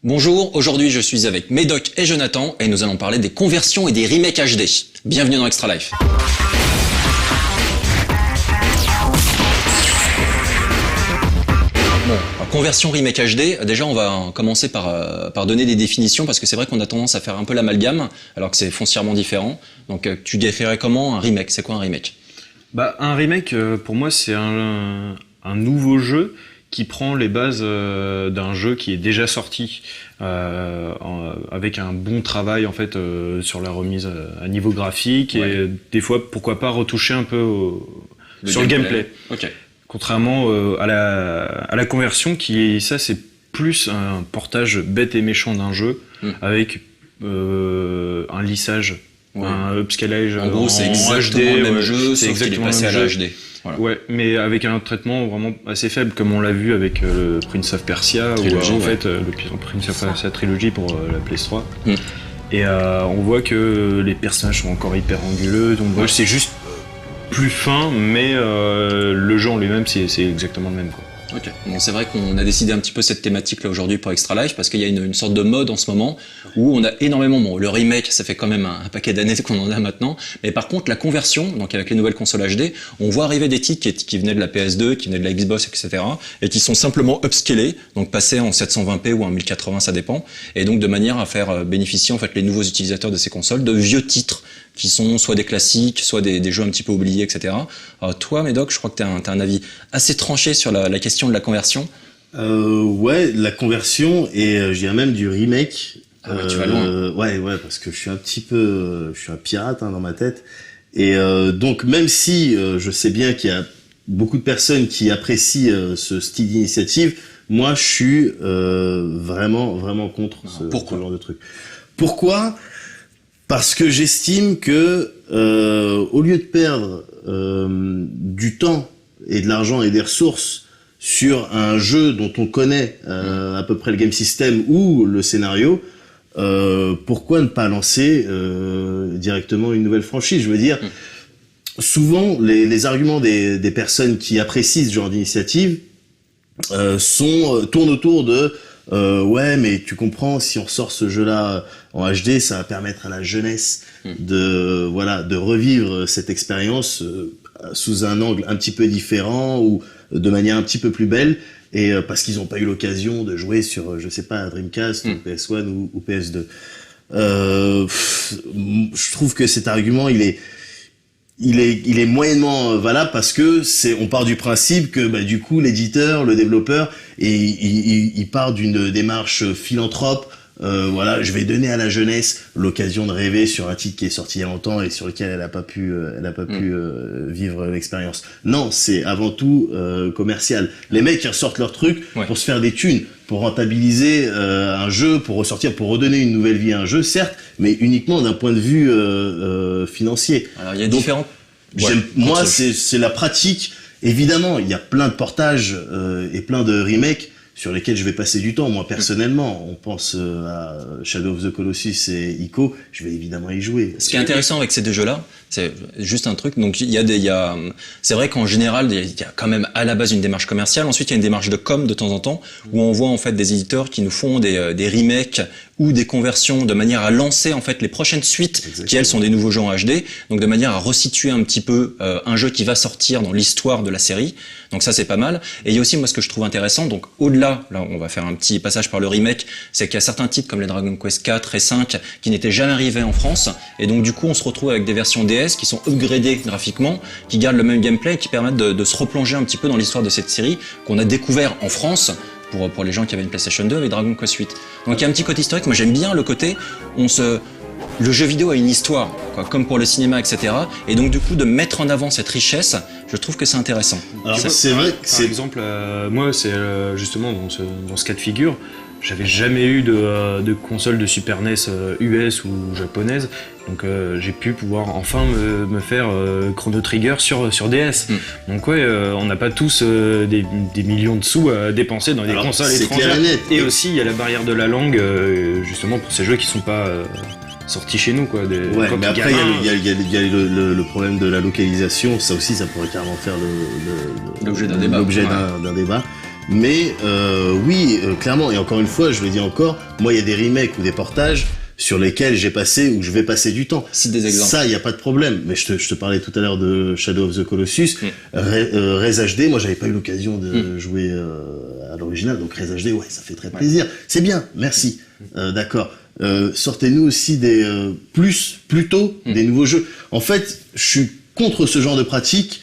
Bonjour, aujourd'hui je suis avec Médoc et Jonathan et nous allons parler des conversions et des remakes HD. Bienvenue dans Extra Life. Bon, conversion remake HD, déjà on va commencer par donner des définitions parce que c'est vrai qu'on a tendance à faire un peu l'amalgame alors que c'est foncièrement différent. Donc tu définirais comment un remake? C'est quoi un remake? Un remake pour moi c'est un nouveau jeu qui prend les bases d'un jeu qui est déjà sorti avec un bon travail en fait sur la remise à niveau graphique et des fois pourquoi pas retoucher un peu sur le gameplay. Okay. Contrairement à la conversion ça c'est plus un portage bête et méchant d'un jeu avec un lissage, un upscalage en gros c'est exactement HD, le même jeu sauf qu'il est passé à la HD. Voilà. Ouais, mais avec un traitement vraiment assez faible, comme on l'a vu avec le Prince of Persia, Trilogy, ou en fait le Prince of Persia Trilogy pour la PS3. Et on voit que les personnages sont encore hyper anguleux, donc c'est juste plus fin, mais le jeu en lui-même c'est exactement le même, quoi. Ok, bon, c'est vrai qu'on a décidé un petit peu cette thématique là aujourd'hui pour Extra Life parce qu'il y a une sorte de mode en ce moment où on a énormément, bon le remake ça fait quand même un paquet d'années qu'on en a maintenant, mais par contre la conversion, donc avec les nouvelles consoles HD, on voit arriver des titres qui venaient de la PS2, qui venaient de la Xbox, etc. et qui sont simplement upscalés, donc passés en 720p ou en 1080 ça dépend, et donc de manière à faire bénéficier en fait les nouveaux utilisateurs de ces consoles de vieux titres qui sont soit des classiques, soit des jeux un petit peu oubliés, etc. Alors toi, Médoc, je crois que t'as un avis assez tranché sur la question de la conversion. Ouais, la conversion et je dirais même du remake. Tu vas loin. Ouais, parce que je suis un pirate dans ma tête. Et donc même si je sais bien qu'il y a beaucoup de personnes qui apprécient ce style d'initiative, moi je suis vraiment contre ce genre de truc. Pourquoi ? Parce que j'estime que au lieu de perdre du temps et de l'argent et des ressources sur un jeu dont on connaît à peu près le game system ou le scénario, pourquoi ne pas lancer directement une nouvelle franchise? Je veux dire, souvent les arguments des personnes qui apprécient ce genre d'initiative tournent autour de ouais, mais tu comprends, si on ressort ce jeu-là en HD, ça va permettre à la jeunesse de revivre cette expérience sous un angle un petit peu différent ou de manière un petit peu plus belle, et parce qu'ils n'ont pas eu l'occasion de jouer sur, je sais pas, Dreamcast ou PS1 ou PS2. Je trouve que cet argument, il est moyennement valable parce que on part du principe que du coup l'éditeur, le développeur, il part d'une démarche philanthrope. Je vais donner à la jeunesse l'occasion de rêver sur un titre qui est sorti il y a longtemps et sur lequel elle a pas pu vivre l'expérience. Non, c'est avant tout commercial. Les mecs ils ressortent leur truc pour se faire des thunes, pour rentabiliser un jeu, pour ressortir, pour redonner une nouvelle vie à un jeu, certes, mais uniquement d'un point de vue financier. Alors il y a différents. Moi, c'est la pratique. Évidemment, il y a plein de portages et plein de remakes sur lesquels je vais passer du temps. Moi, personnellement, on pense à Shadow of the Colossus et Ico, je vais évidemment y jouer. Ce qui est intéressant avec ces deux jeux-là, c'est juste un truc. Donc, c'est vrai qu'en général, il y a quand même à la base une démarche commerciale. Ensuite, il y a une démarche de com de temps en temps, où on voit en fait des éditeurs qui nous font des remakes ou des conversions de manière à lancer en fait les prochaines suites. Exactement. Qui elles sont des nouveaux jeux en HD, donc de manière à resituer un petit peu un jeu qui va sortir dans l'histoire de la série. Donc ça c'est pas mal. Et il y a aussi moi ce que je trouve intéressant, donc au-delà, là on va faire un petit passage par le remake, c'est qu'il y a certains titres comme les Dragon Quest 4 et 5 qui n'étaient jamais arrivés en France, et donc du coup on se retrouve avec des versions DS qui sont upgradées graphiquement, qui gardent le même gameplay et qui permettent de se replonger un petit peu dans l'histoire de cette série qu'on a découvert en France pour les gens qui avaient une PlayStation 2 avec Dragon Quest 8. Donc il y a un petit côté historique. Moi j'aime bien le côté le jeu vidéo a une histoire, comme pour le cinéma, etc. Et donc du coup de mettre en avant cette richesse, je trouve que c'est intéressant. Alors c'est vrai que par exemple, moi c'est justement dans ce cas de figure, j'avais jamais eu de console de Super NES US ou japonaise, donc j'ai pu pouvoir enfin me faire Chrono Trigger sur DS. Donc on n'a pas tous des millions de sous à dépenser dans des consoles étrangères. Et aussi il y a la barrière de la langue, justement pour ces jeux qui sont pas sortis chez nous, quoi. Mais après il y a le problème de la localisation. Ça aussi, ça pourrait carrément faire l'objet d'un débat. Mais oui, clairement, et encore une fois, je le dis encore, moi il y a des remakes ou des portages sur lesquels j'ai passé ou je vais passer du temps. Cite des exemples. Ça, il n'y a pas de problème. Mais je te parlais tout à l'heure de Shadow of the Colossus. Res HD, moi j'avais pas eu l'occasion de jouer à l'original, donc Res HD, ouais, ça fait très plaisir. C'est bien, merci. D'accord. Sortez-nous aussi plutôt des nouveaux jeux. En fait, je suis contre ce genre de pratique.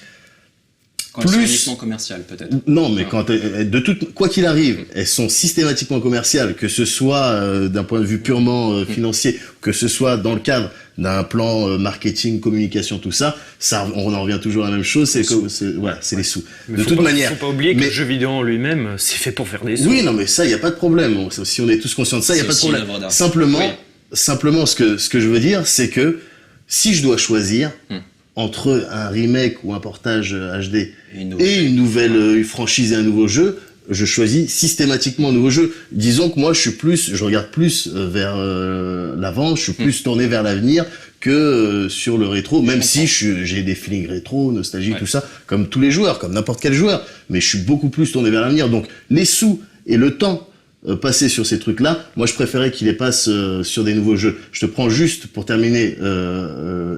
Quand c'est uniquement commercial, peut-être. Non, mais quoi qu'il arrive, elles sont systématiquement commerciales, que ce soit d'un point de vue purement financier, que ce soit dans le cadre d'un plan marketing, communication, tout ça, on en revient toujours à la même chose, c'est les sous. Mais de toute manière. Faut pas oublier que le jeu vidéo en lui-même, c'est fait pour faire des sous. Oui, non, mais ça, il y a pas de problème. Si on est tous conscients de ça, il y a pas de problème. Simplement, ce que je veux dire, c'est que si je dois choisir entre un remake ou un portage HD et une nouvelle franchise et un nouveau jeu, je choisis systématiquement un nouveau jeu. Disons que moi, je regarde plus vers l'avant, je suis plus tourné vers l'avenir que sur le rétro, même si j'ai des feelings rétro, nostalgie, tout ça, comme tous les joueurs, comme n'importe quel joueur. Mais je suis beaucoup plus tourné vers l'avenir. Donc, les sous et le temps passer sur ces trucs-là, moi je préférais qu'ils les passent sur des nouveaux jeux. Je te prends juste pour terminer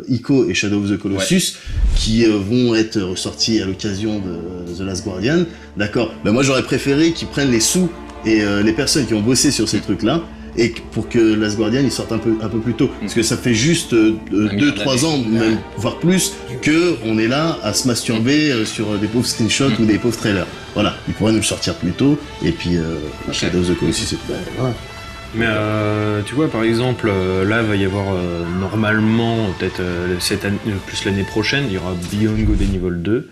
Ico et Shadow of the Colossus qui vont être ressortis à l'occasion de The Last Guardian. D'accord. Ben moi j'aurais préféré qu'ils prennent les sous et les personnes qui ont bossé sur ces trucs-là et pour que Last Guardian il sorte un peu plus tôt, parce que ça fait juste 2-3 ans, même voire plus, que on est là à se masturber sur des pauvres screenshots ou des pauvres trailers. Voilà, ils pourraient nous le sortir plus tôt, et puis Shadow of the Colossus, voilà. Mais tu vois, par exemple, là va y avoir normalement peut-être cette année, plus l'année prochaine, il y aura Beyond Good and Evil 2.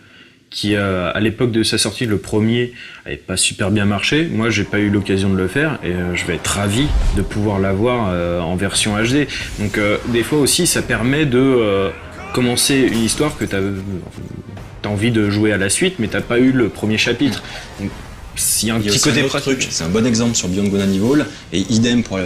Qui à l'époque de sa sortie, le premier avait pas super bien marché. Moi, j'ai pas eu l'occasion de le faire et je vais être ravi de pouvoir l'avoir en version HD. Donc des fois aussi, ça permet de commencer une histoire que t'as envie de jouer à la suite, mais t'as pas eu le premier chapitre. Donc, il y a un petit côté pratique. C'est un bon exemple sur Beyond Good and Evil, et idem pour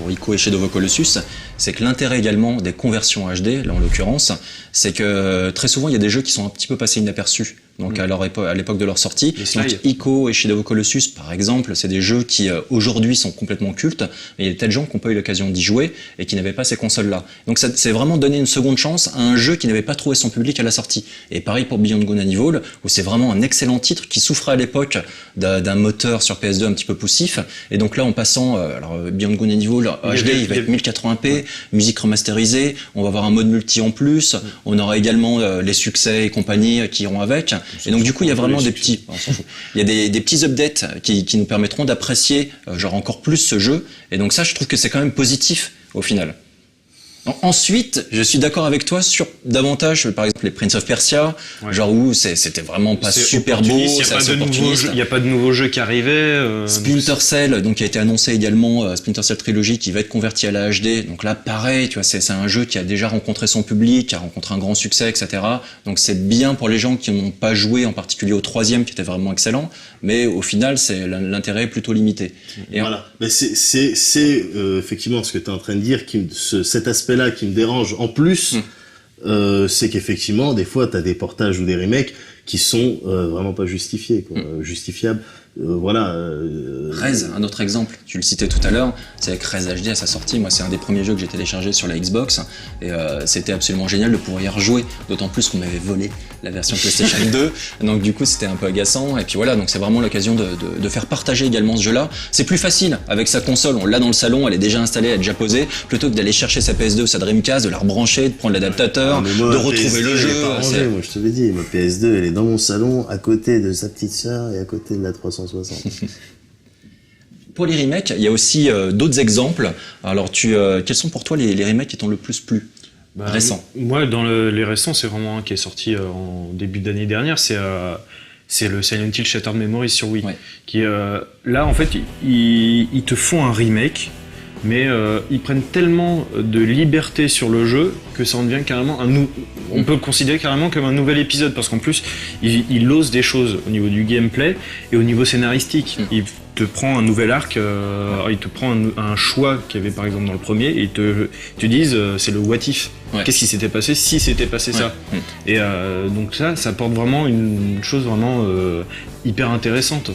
Ico et Shadow of the Colossus, c'est que l'intérêt également des conversions HD, là en l'occurrence, c'est que très souvent il y a des jeux qui sont un petit peu passés inaperçus. Donc à l'époque de leur sortie, donc Ico et Shadow of the Colossus par exemple, c'est des jeux qui aujourd'hui sont complètement cultes, mais il y a des tas de gens qui n'ont pas eu l'occasion d'y jouer et qui n'avaient pas ces consoles-là. Donc c'est vraiment donner une seconde chance à un jeu qui n'avait pas trouvé son public à la sortie. Et pareil pour Beyond Good and Evil, où c'est vraiment un excellent titre qui souffrait à l'époque d'un moteur sur PS2 un petit peu poussif. Et donc là en passant, alors Beyond Good and Evil HD, il va être 1080p, musique remasterisée, on va avoir un mode multi en plus, on aura également les succès et compagnie qui iront avec. Et donc du coup il y a vraiment des petits, il y a des petits updates qui nous permettront d'apprécier genre encore plus ce jeu. Et donc ça je trouve que c'est quand même positif au final. Ensuite, je suis d'accord avec toi sur davantage, par exemple, les Prince of Persia, genre où c'était vraiment pas super beau, c'est assez opportuniste. Il n'y a pas de nouveaux jeux qui arrivaient. Splinter Cell, donc qui a été annoncé également, Splinter Cell Trilogy, qui va être converti à la HD. Donc là, pareil, tu vois, c'est un jeu qui a déjà rencontré son public, qui a rencontré un grand succès, etc. Donc c'est bien pour les gens qui n'ont pas joué, en particulier au 3e, qui était vraiment excellent. Mais au final, l'intérêt est plutôt limité. Et voilà. Mais c'est effectivement ce que tu es en train de dire, cet aspect-là qui me dérange en plus, c'est qu'effectivement des fois t'as des portages ou des remakes qui sont vraiment pas justifiés, quoi, justifiables. Voilà. Rez, un autre exemple, tu le citais tout à l'heure, c'est avec Rez HD à sa sortie. Moi, c'est un des premiers jeux que j'ai téléchargé sur la Xbox et c'était absolument génial de pouvoir y rejouer, d'autant plus qu'on m'avait volé la version PlayStation 2, donc du coup c'était un peu agaçant. Et puis voilà, donc c'est vraiment l'occasion de faire partager également ce jeu-là. C'est plus facile avec sa console, on l'a dans le salon, elle est déjà installée, elle est déjà posée, plutôt que d'aller chercher sa PS2 ou sa Dreamcast, de la rebrancher, de prendre l'adaptateur, de retrouver le jeu. Moi je te l'ai dit, ma PS2 elle est dans mon salon, à côté de sa petite sœur et à côté de la 360. Pour les remakes, il y a aussi d'autres exemples. Alors, quels sont pour toi les remakes qui t'ont le plus plu, récents? Moi, dans les récents, c'est vraiment un qui est sorti en début d'année dernière. C'est le Silent Hill Shattered Memories sur Wii. Qui là, en fait, ils te font un remake, mais ils prennent tellement de liberté sur le jeu que ça en devient carrément on peut le considérer carrément comme un nouvel épisode, parce qu'en plus il ose des choses au niveau du gameplay et au niveau scénaristique. Il te prend un nouvel arc, il te prend un choix qu'il y avait par exemple dans le premier et ils te disent c'est le what if. Qu'est-ce qui s'était passé si c'était passé ça. Et donc ça porte vraiment une chose vraiment hyper intéressante.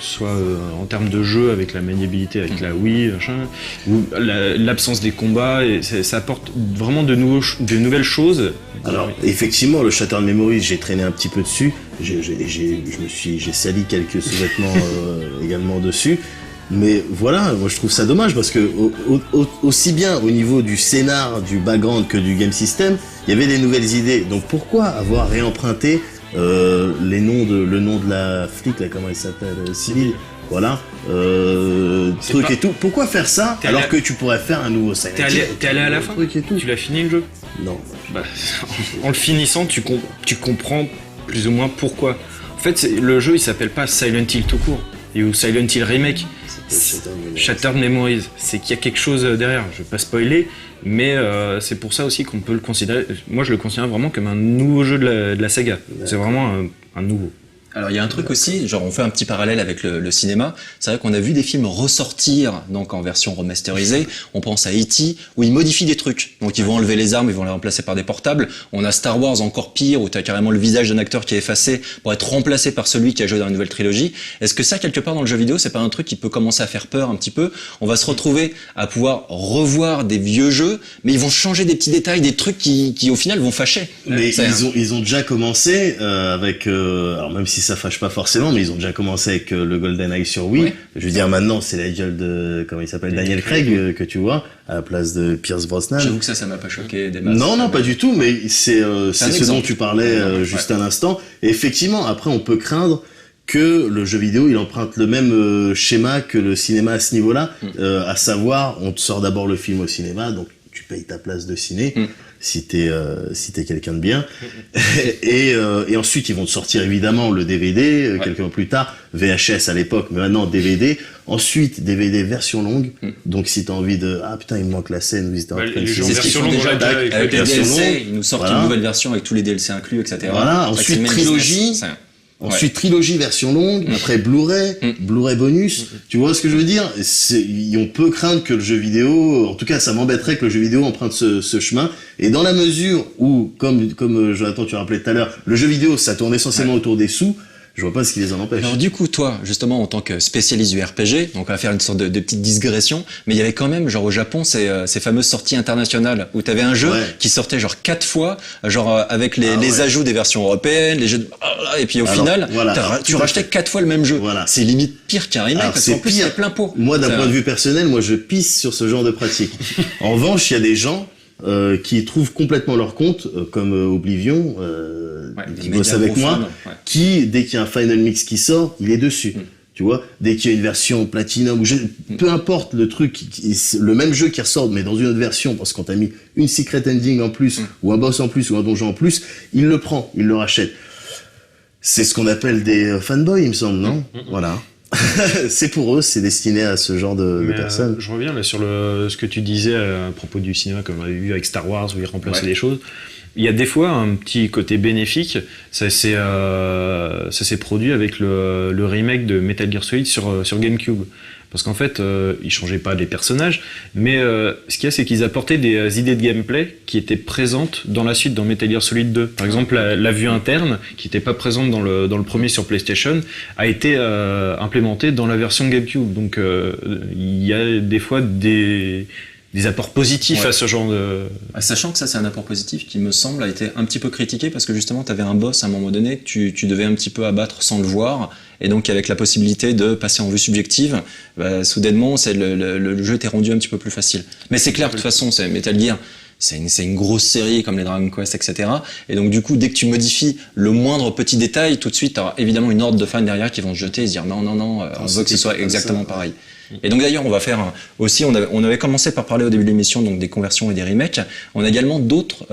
soit en termes de jeu avec la maniabilité, avec la Wii, machin, ou l'absence des combats, et ça apporte vraiment de nouvelles choses. Alors effectivement, le Shattered Memories, j'ai traîné un petit peu dessus, j'ai sali quelques sous-vêtements également dessus. Mais voilà, moi je trouve ça dommage parce que aussi bien au niveau du scénar, du background que du game system, il y avait des nouvelles idées. Donc pourquoi avoir réemprunté le nom de la flic là, comment elle s'appelle, Civil, voilà, truc et tout. Pourquoi faire ça alors que tu pourrais faire un nouveau Silent Hill? T'es allé à la fin? Truc et tout. Tu l'as fini le jeu? Non. Bah, en le finissant, tu comprends plus ou moins pourquoi. En fait, le jeu il s'appelle pas Silent Hill tout court, ou Silent Hill Remake. Shattered Memories, c'est qu'il y a quelque chose derrière. Je vais pas spoiler, mais c'est pour ça aussi qu'on peut le considérer. Moi, je le considère vraiment comme un nouveau jeu de la saga. C'est vraiment un nouveau. Alors il y a un truc aussi, genre on fait un petit parallèle avec le cinéma. C'est vrai qu'on a vu des films ressortir donc en version remasterisée. On pense à E.T. où ils modifient des trucs. Donc ils vont enlever les armes, ils vont les remplacer par des portables. On a Star Wars encore pire où tu as carrément le visage d'un acteur qui est effacé pour être remplacé par celui qui a joué dans la nouvelle trilogie. Est-ce que ça quelque part dans le jeu vidéo c'est pas un truc qui peut commencer à faire peur un petit peu? On va se retrouver à pouvoir revoir des vieux jeux, mais ils vont changer des petits détails, des trucs qui au final vont fâcher. Mais ils ont déjà commencé avec alors même si ça fâche pas forcément, mais ils ont déjà commencé avec le GoldenEye sur Wii. Ouais. Je veux dire, maintenant, c'est la gueule de, comment il s'appelle, Daniel Craig, que tu vois, à la place de Pierce Brosnan. J'avoue que ça m'a pas choqué des masses. Non, pas du tout, mais c'est ce dont tu parlais juste à l'instant. Et effectivement, après, on peut craindre que le jeu vidéo, il emprunte le même schéma que le cinéma à ce niveau-là, à savoir, on te sort d'abord le film au cinéma, donc tu payes ta place de ciné. Si t'es quelqu'un de bien, et ensuite ils vont te sortir évidemment le DVD quelques mois plus tard, VHS à l'époque, mais maintenant DVD, ensuite DVD version longue. Donc si t'as envie de putain il me manque la scène, ou si t'as c'est ce qu'ils font déjà avec les DLC, ils nous sortent une nouvelle version avec tous les DLC inclus, etc. Voilà, ensuite trilogie. Ensuite, trilogie version longue, après Blu-ray, Blu-ray bonus. Tu vois ce que je veux dire? On peut craindre que le jeu vidéo, en tout cas, ça m'embêterait que le jeu vidéo emprunte ce chemin. Et dans la mesure où, comme Jonathan, tu rappelais tout à l'heure, le jeu vidéo, ça tourne essentiellement autour des sous, je vois pas ce qui les en empêche. Alors du coup, toi, justement, en tant que spécialiste du RPG, donc on va faire une sorte de petite digression, mais il y avait quand même, genre au Japon, ces fameuses sorties internationales où t'avais un jeu qui sortait genre 4 fois, genre avec les ajouts des versions européennes, les jeux de... et puis au final, tu rachetais 4 fois le même jeu. Voilà. C'est limite pire qu'un remake, parce qu'en plus c'est plein pot. Moi, d'un point de vue personnel, moi je pisse sur ce genre de pratique. En revanche, il y a des gens qui trouvent complètement leur compte, comme Oblivion, qui bosse avec moi, qui, dès qu'il y a un Final Mix qui sort, il est dessus. Tu vois, dès qu'il y a une version Platinum, peu importe le truc, le même jeu qui ressort, mais dans une autre version, parce qu'on t'a mis une secret ending en plus, ou un boss en plus, ou un donjon en plus, il le prend, il le rachète. C'est ce qu'on appelle des fanboys, il me semble, non? Voilà. C'est pour eux, c'est destiné à ce genre de personnes. Je reviens là sur ce que tu disais à propos du cinéma, comme on avait vu avec Star Wars, où ils remplaçaient des choses. Il y a des fois un petit côté bénéfique. Ça s'est produit avec le remake de Metal Gear Solid sur GameCube. Parce qu'en fait, ils changeaient pas les personnages, mais ce qu'il y a, c'est qu'ils apportaient des idées de gameplay qui étaient présentes dans la suite, dans Metal Gear Solid 2. Par exemple, la vue interne, qui n'était pas présente dans le premier sur PlayStation, a été implémentée dans la version GameCube. Donc, il y a des fois des apports positifs à ce genre de... Sachant que ça, c'est un apport positif qui, me semble, a été un petit peu critiqué parce que justement, tu avais un boss à un moment donné que tu devais un petit peu abattre sans le voir. Et donc, avec la possibilité de passer en vue subjective, soudainement, le jeu était rendu un petit peu plus facile. Mais c'est clair, de toute façon, c'est Metal Gear. C'est une grosse série comme les Dragon Quest, etc. Et donc, du coup, dès que tu modifies le moindre petit détail, tout de suite, tu auras évidemment une horde de fans derrière qui vont se jeter et se dire non, on veut que ce soit exactement pareil. Et donc d'ailleurs, on va faire aussi, on avait commencé par parler au début de l'émission donc des conversions et des remakes. On a également d'autres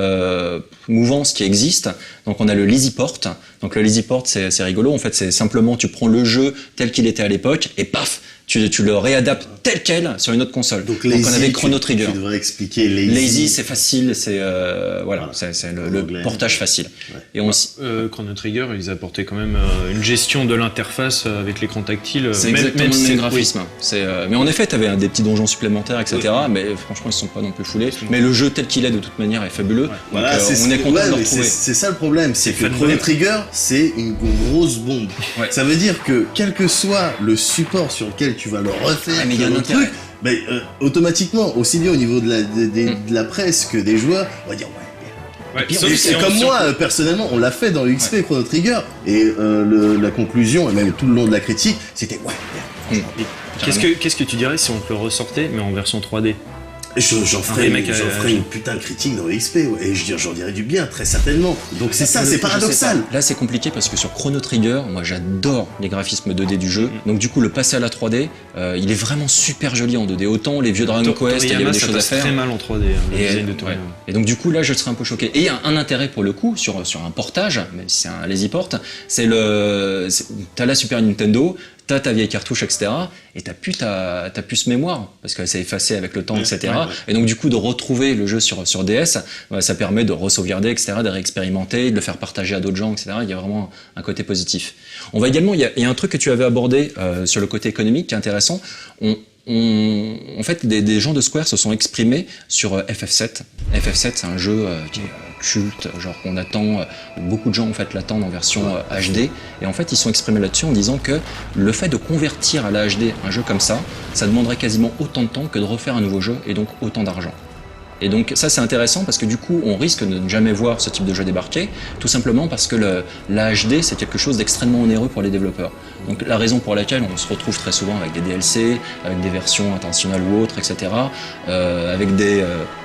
mouvances qui existent. Donc on a le Lazy Port. Donc le Lazy Port, c'est rigolo. En fait, c'est simplement tu prends le jeu tel qu'il était à l'époque et paf, tu le réadaptes tel quel sur une autre console. Donc on Lazy, avait Chrono Trigger. Tu devrais expliquer Lazy. Lazy, c'est facile, c'est voilà, c'est le Anglais. portage facile. Ouais. Et on Chrono Trigger, ils apportaient quand même une gestion de l'interface avec l'écran tactile. c'est exactement le même graphisme. Mais en effet, tu avais des petits donjons supplémentaires, etc. Oui. Mais franchement, ils ne sont pas non plus foulés. Mais le jeu tel qu'il est, de toute manière, est fabuleux. Donc, Voilà, on est content de le mais retrouver. c'est ça le problème, c'est que fan Chrono web. Trigger, c'est une grosse bombe. Ouais. Ça veut dire que quel que soit le support sur lequel tu vas le refaire, Ah, mais il y a le un intérêt. truc, ben, automatiquement, aussi bien au niveau de la presse que des joueurs, on va dire ouais. Ouais, puis, sauf Et si c'est on- comme si on- moi, personnellement, on l'a fait dans XP Chrono Trigger, et la conclusion, et même tout le long de la critique, c'était ouais, merde, franchement. Qu'est-ce que tu dirais si on te le ressortait, mais en version 3D? J'en ferai remake, une putain de critique dans XP, ouais, et j'en dirais du bien, très certainement. Donc c'est ça, Je c'est sais paradoxal. pas. Là, c'est compliqué parce que sur Chrono Trigger, moi, j'adore les graphismes 2D du jeu. Donc, du coup, le passer à la 3D, il est vraiment super joli en 2D. Autant les vieux Dragon Quest, il y avait Toriyama, des ça choses à passe faire. très mal en 3D, le design de Toriyama. Et donc du coup là je serais un peu choqué. Et un intérêt pour le coup sur un portage, même si c'est un lazy port, t'as la Super Nintendo, t'as ta vieille cartouche, etc. Et t'as plus ce mémoire parce qu'elle s'est effacée avec le temps, etc. ouais. Et donc du coup de retrouver le jeu sur DS, ça permet de re-sauvegarder, etc., de réexpérimenter, de le faire partager à d'autres gens, etc. Il y a vraiment un côté positif. On va également, il y a un truc que tu avais abordé sur le côté économique qui est intéressant. En fait, des gens de Square se sont exprimés sur FF7. FF7, c'est un jeu qui est culte, genre qu'on attend, beaucoup de gens en fait l'attendent en version HD, et en fait ils sont exprimés là-dessus en disant que le fait de convertir à la HD un jeu comme ça demanderait quasiment autant de temps que de refaire un nouveau jeu, et donc autant d'argent. Et donc ça c'est intéressant parce que du coup on risque de ne jamais voir ce type de jeu débarquer, tout simplement parce que la HD c'est quelque chose d'extrêmement onéreux pour les développeurs. Donc la raison pour laquelle on se retrouve très souvent avec des DLC, avec des versions internationales ou autres, etc. Avec des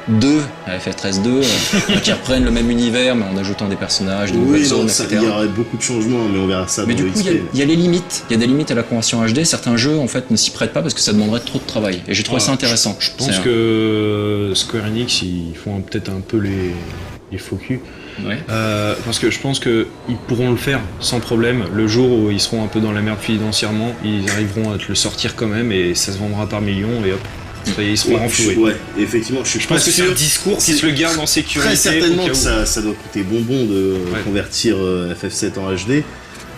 2, FF13-2, qui reprennent le même univers mais en ajoutant des personnages, de nouvelles Oui, zones, non, etc. il y aurait beaucoup de changements, mais on verra ça Mais dans du coup, XP. il y a les limites. Il y a des limites à la conversion HD. Certains jeux, en fait, ne s'y prêtent pas parce que ça demanderait trop de travail. Et j'ai trouvé ça intéressant. Je pense que Square Enix, ils font peut-être un peu les faux culs. Ouais. Parce que je pense qu'ils pourront le faire sans problème. Le jour où ils seront un peu dans la merde financièrement, ils arriveront à te le sortir quand même et ça se vendra par millions et hop, ils seront renfloués. Ouais, effectivement, je suis Je pas pense que c'est sûr. un discours qui se le garde en sécurité. Très certainement au cas que où. ça doit coûter bonbon de Ouais. convertir FF7 en HD,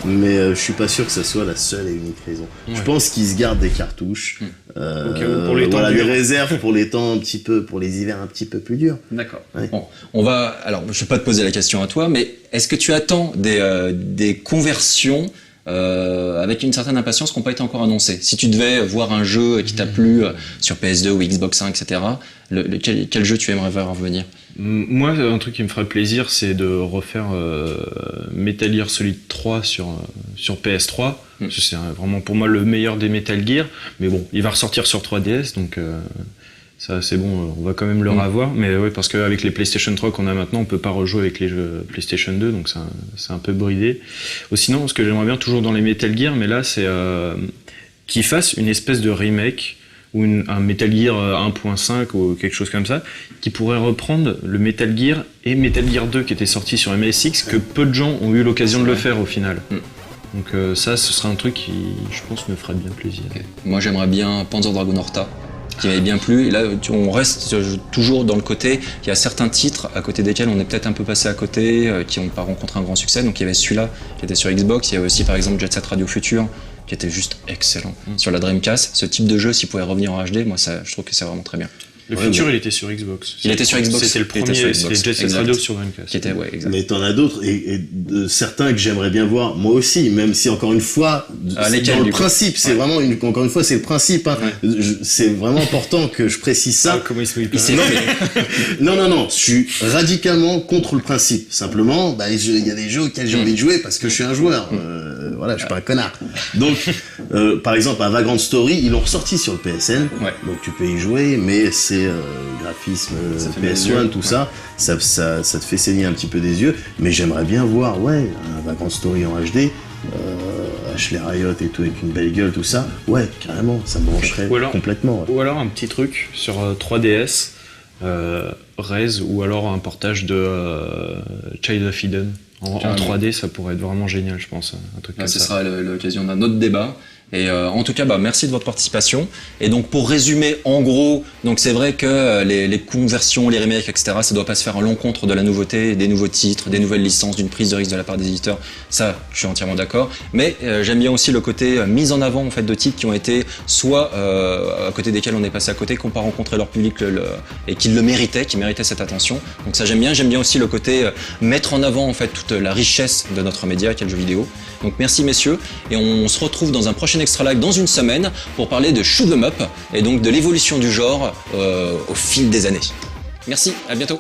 mais je suis pas sûr que ça soit la seule et unique raison. Je Ouais. pense qu'ils se gardent des cartouches, Au cas où, pour les temps voilà, des durs. réserves pour les temps un petit peu, pour les hivers un petit peu plus durs. D'accord. Ouais. Bon, on va. Alors, je vais pas te poser la question à toi, mais est-ce que tu attends des conversions avec une certaine impatience qui n'ont pas été encore annoncées? Si tu devais voir un jeu qui t'a plu sur PS2 ou Xbox 1, etc., quel jeu tu aimerais voir revenir? Moi, un truc qui me ferait plaisir, c'est de refaire Metal Gear Solid 3 sur PS3. Parce que c'est vraiment pour moi le meilleur des Metal Gear. Mais bon, il va ressortir sur 3DS, donc ça c'est bon, on va quand même le revoir. Mais ouais, parce qu'avec les PlayStation 3 qu'on a maintenant, on peut pas rejouer avec les jeux PlayStation 2, donc c'est un peu bridé. Ou sinon, ce que j'aimerais bien toujours dans les Metal Gear, mais là c'est qu'ils fassent une espèce de remake ou un Metal Gear 1.5 ou quelque chose comme ça, qui pourrait reprendre le Metal Gear et Metal Gear 2 qui était sorti sur MSX, que peu de gens ont eu l'occasion de le faire au final. Donc ça, ce serait un truc qui, je pense, me ferait bien plaisir. Okay. Moi, j'aimerais bien Panzer Dragon Horta, qui m'avait bien plu. Et là, on reste toujours dans le côté. Il y a certains titres à côté desquels on est peut-être un peu passé à côté, qui n'ont pas rencontré un grand succès. Donc il y avait celui-là qui était sur Xbox. Il y avait aussi, par exemple, Jet Set Radio Future, qui était juste excellent. Sur la Dreamcast, ce type de jeu, s'il pouvait revenir en HD, moi, je trouve que c'est vraiment très bien. Le futur, il était sur Xbox. Il était sur Xbox. C'était le premier, c'était Jet Set Radio sur Dreamcast. Qui était, ouais, exact. Mais t'en as d'autres, et certains que j'aimerais bien voir, moi aussi, même si encore une fois, lesquels, dans le du coup principe, c'est vraiment encore une fois, c'est le principe, hein. C'est vraiment important que je précise ça. Comment il se met Non, je suis radicalement contre le principe. Simplement, bah, il y a des jeux auxquels j'ai envie de jouer parce que je suis un joueur. Voilà, je suis pas un connard. Donc, par exemple, un Vagrant Story, ils l'ont ressorti sur le PSN, donc tu peux y jouer, mais c'est graphisme PS1, tout ça te fait saigner un petit peu des yeux, mais j'aimerais bien voir, un Vagrant Story en HD, Ashley Riot et tout, avec une belle gueule, tout ça, carrément, ça me brancherait complètement. Ou alors un petit truc sur 3DS, Rez, ou alors un portage de Child of Eden. En 3D, ça pourrait être vraiment génial, je pense. Un truc comme ce ça. sera l'occasion d'un autre débat. Et en tout cas, merci de votre participation. Et donc pour résumer, en gros, donc c'est vrai que les conversions, les remakes, etc., ça doit pas se faire à l'encontre de la nouveauté, des nouveaux titres, des nouvelles licences, d'une prise de risque de la part des éditeurs. Ça, je suis entièrement d'accord. Mais j'aime bien aussi le côté mise en avant en fait de titres qui ont été soit à côté desquels on est passé à côté, qui n'ont pas rencontré leur public et qui le méritaient, qui méritaient cette attention. Donc ça j'aime bien. J'aime bien aussi le côté mettre en avant en fait toute la richesse de notre média qu'est le jeu vidéo. Donc merci messieurs, et on se retrouve dans un prochain Extra Live dans une semaine pour parler de Shoot 'em Up et donc de l'évolution du genre au fil des années. Merci, à bientôt.